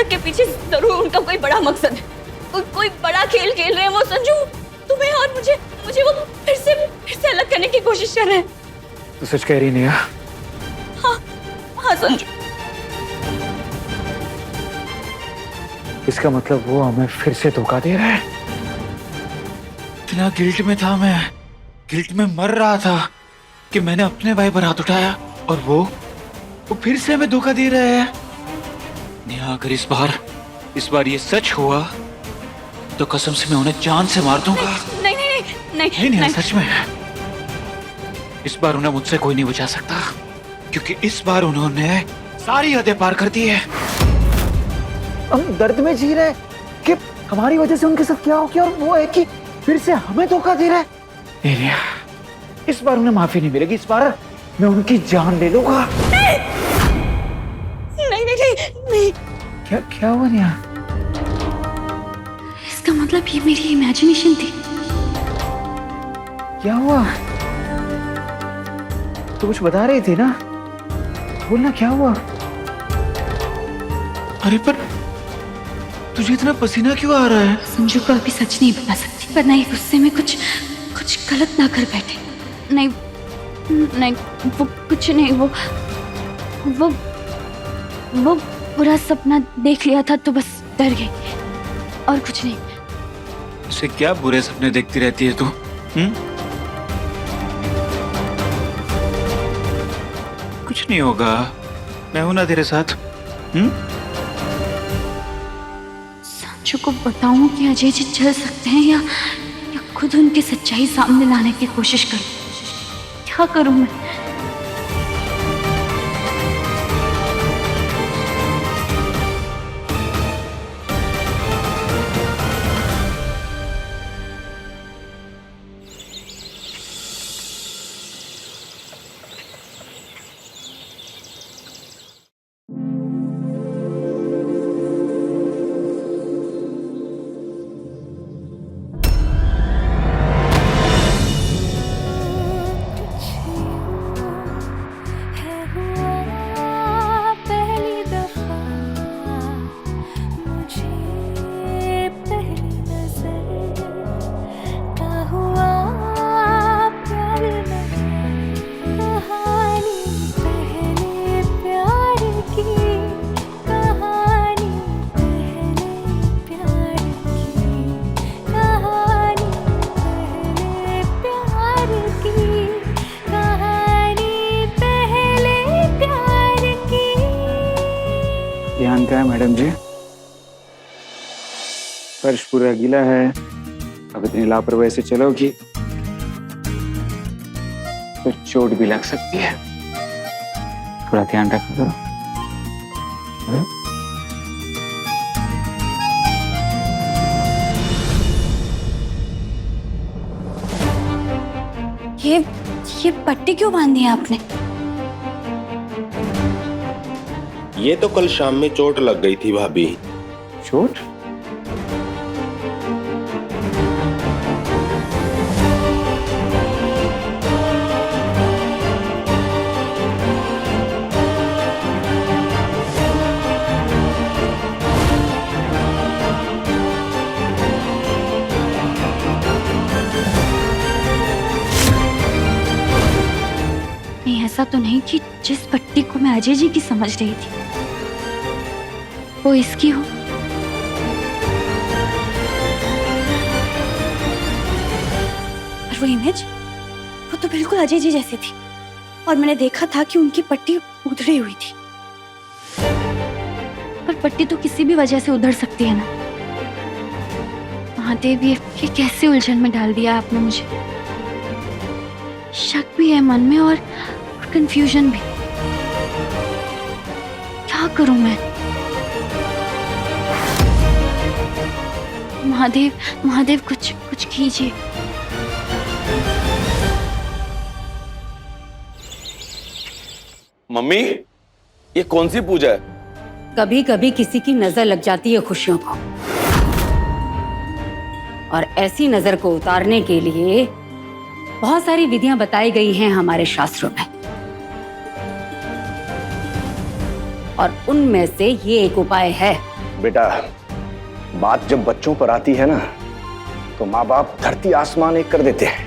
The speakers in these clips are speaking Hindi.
नाटक के पीछे जरूर उनका कोई बड़ा मकसद है। कोई बड़ा खेल खेल रहे हैं वो संजू, तुम्हें और मुझे वो फिर से अलग करने की कोशिश कर रहे हैं। तो सच कह रही नेहा? हाँ संजू। इसका मतलब वो हमें फिर से धोखा दे रहा है। इतना गिल्ट में था मैं, गिल्ट में मर रहा था कि मैंने अपने भाई पर हाथ उठाया और वो फिर से हमें धोखा दे रहा है। नेहा अगर इस बार ये सच हुआ तो कसम से मैं उन्हें जान से मार दूंगा। नहीं नेहा, सच में इस बार उन्हें मुझसे कोई नहीं बचा सकता, क्योंकि इस बार उन्होंने सारी हदें पार कर दी है। हम दर्द में जी रहे कि हमारी वजह से उनके साथ क्या हो गया, और वो है कि फिर से हमें धोखा दे रहा है। नहीं, इस बार उन्हें माफी नहीं मिलेगी। इस बार मैं उनकी जान ले लूंगा। नहीं। क्या हुआ नेहा? इसका मतलब ये मेरी इमेजिनेशन थी। क्या हुआ? तो कुछ बता रही थी ना, बोलना क्या हुआ? अरे पर तुझे इतना पसीना क्यों आ रहा है? संजू को अभी सच नहीं बता सकती, पर नहीं गुस्से में कुछ गलत ना कर बैठे। नहीं वो कुछ नहीं, वो बुरा सपना देख लिया था तो बस डर गई, और कुछ नहीं। उसे क्या बुरे सपने देखती रहती है तू? कुछ नहीं होगा, मैं हूं ना तेरे साथ। संजू को बताऊं कि अजय जी चल सकते हैं या खुद उनकी सच्चाई सामने लाने की कोशिश करूं? क्या करूं मैं? ध्यान का है मैडम जी, फर्श पूरा गीला है। अब इतनी लापरवाही से चलोगी तो चोट भी लग सकती है। थोड़ा ध्यान रखा करो। ये पट्टी क्यों बांधी है आपने? ये तो कल शाम में चोट लग गई थी भाभी। चोट? नहीं, ऐसा तो नहीं कि जिस पट्टी को मैं अजय जी की समझ रही थी वो इसकी हो। और वो इमेज, वो तो बिल्कुल अजय जी जैसी थी, और मैंने देखा था कि उनकी पट्टी उधड़ी हुई थी। पर पट्टी तो किसी भी वजह से उधड़ सकती है ना। महादेव, ये कैसे उलझन में डाल दिया आपने मुझे। शक भी है मन में और कंफ्यूजन भी। क्या करूं मैं? महादेव कुछ कीजिए। मम्मी, ये कौन सी पूजा है? कभी कभी किसी की नजर लग जाती है खुशियों को, और ऐसी नजर को उतारने के लिए बहुत सारी विधियां बताई गई हैं हमारे शास्त्रों में, और उनमें से ये एक उपाय है। बेटा, बात जब बच्चों पर आती है ना, तो माँ बाप धरती आसमान एक कर देते हैं,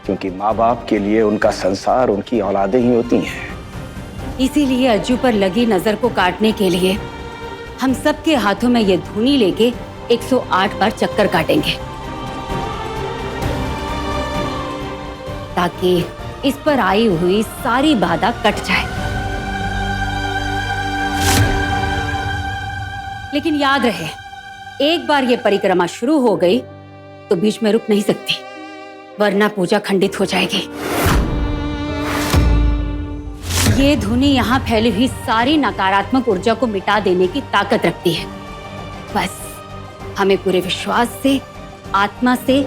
क्योंकि माँ बाप के लिए उनका संसार उनकी औलादें ही होती हैं। इसीलिए अज्जू पर लगी नजर को काटने के लिए हम सबके हाथों में ये धुनी लेके 108 बार चक्कर काटेंगे, ताकि इस पर आई हुई सारी बाधा कट जाए। लेकिन याद रहे, एक बार ये परिक्रमा शुरू हो गई तो बीच में रुक नहीं सकती, वरना पूजा खंडित हो जाएगी। ये धुनी यहाँ फैली हुई सारी नकारात्मक ऊर्जा को मिटा देने की ताकत रखती है। बस हमें पूरे विश्वास से, आत्मा से,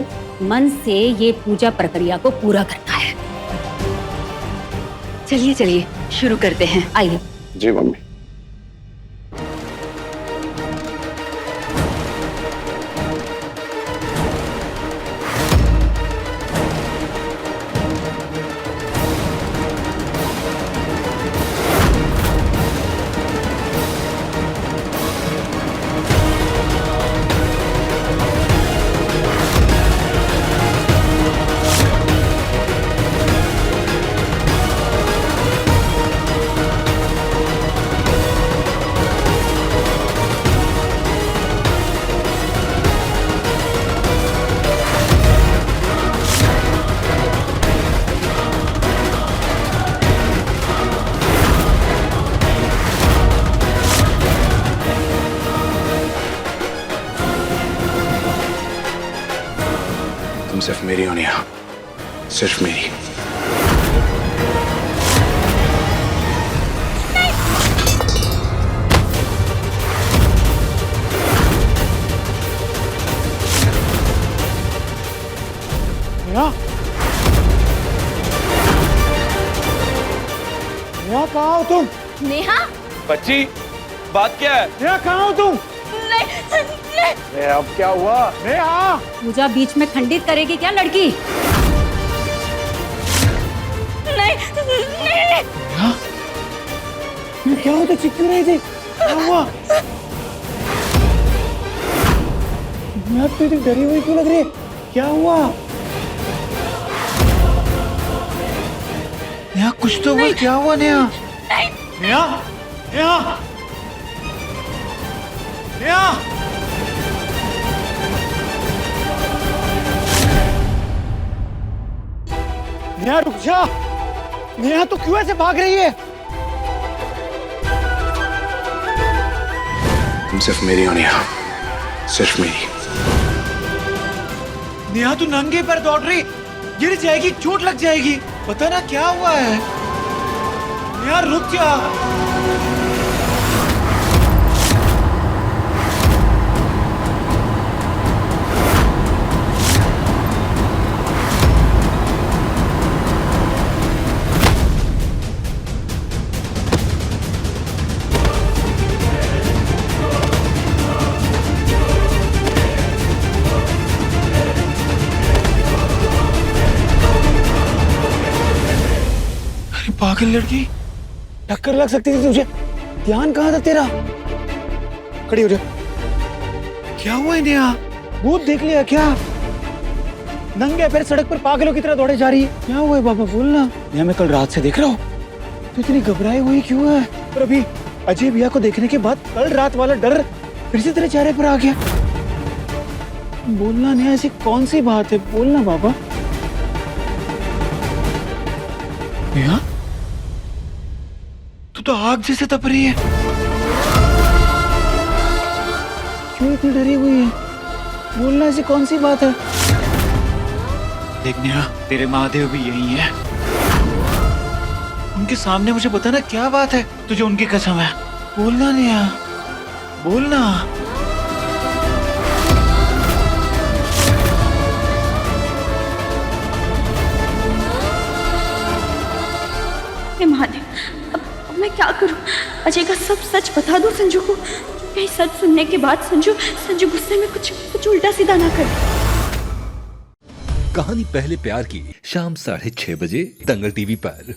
मन से ये पूजा प्रक्रिया को पूरा करना है। चलिए चलिए शुरू करते हैं। आइए। जी मम्मी। तुम सिर्फ मेरी हो नेहा, सिर्फ मेरी। नेहा कहाँ हो तुम? नेहा, बच्ची, बात क्या है? नेहा कहाँ हो तुम? अब क्या हुआ? नेहा! पूजा बीच में खंडित करेगी क्या लड़की? नहीं, नहीं। क्या होता? चिप क्यों रही थी? क्या हुआ? नेहा तो इतनी डरी हुई क्यों लग रही है? क्या हुआ? नेहा कुछ तो बोल, क्या हुआ नेहा? नेहा! नेहा! नेहा! नेहा रुक जा! नेहा तो क्यों ऐसे भाग रही है? तुम सिर्फ मेरी हो नेहा, सिर्फ मेरी। नेहा तू नंगे पर दौड़ रही, गिर जाएगी, चोट लग जाएगी। पता ना क्या हुआ है। नेहा रुक जा। पागल लड़की, टक्कर लग सकती थी तुझे। ध्यान कहाँ था तेरा? खड़ी हो जा। क्या हुआ है नेहा? भूत देख लिया क्या? नंगे पैर सड़क पर पागलों की तरह दौड़े जा रही है। क्या हुआ है बाबा, बोलना। नेहा मैं कल रात से देख रहा हूँ, तो इतनी घबराई हुई क्यों है? और अभी अजय भैया को देखने के बाद कल रात वाला डर फिर से तेरे चेहरे पर आ गया। बोलना नेहा, ऐसी कौन सी बात है? बोलना बाबा। नेहा तू तो आग जैसे तप रही है, क्यों इतनी डरी हुई है? बोलना, ऐसी कौन सी बात है? देख नेहा, तेरे महादेव भी यही है। उनके सामने मुझे बताना क्या बात है तुझे उनकी कसम है। बोलना नेहा, बोलना। हे महादेव, अब मैं क्या करूं? अजय का सब सच बता दूं संजू को? कहीं सच सुनने के बाद संजू गुस्से में कुछ उल्टा सीधा ना करे। कहानी पहले प्यार की शाम 6:30 बजे दंगल टीवी पर।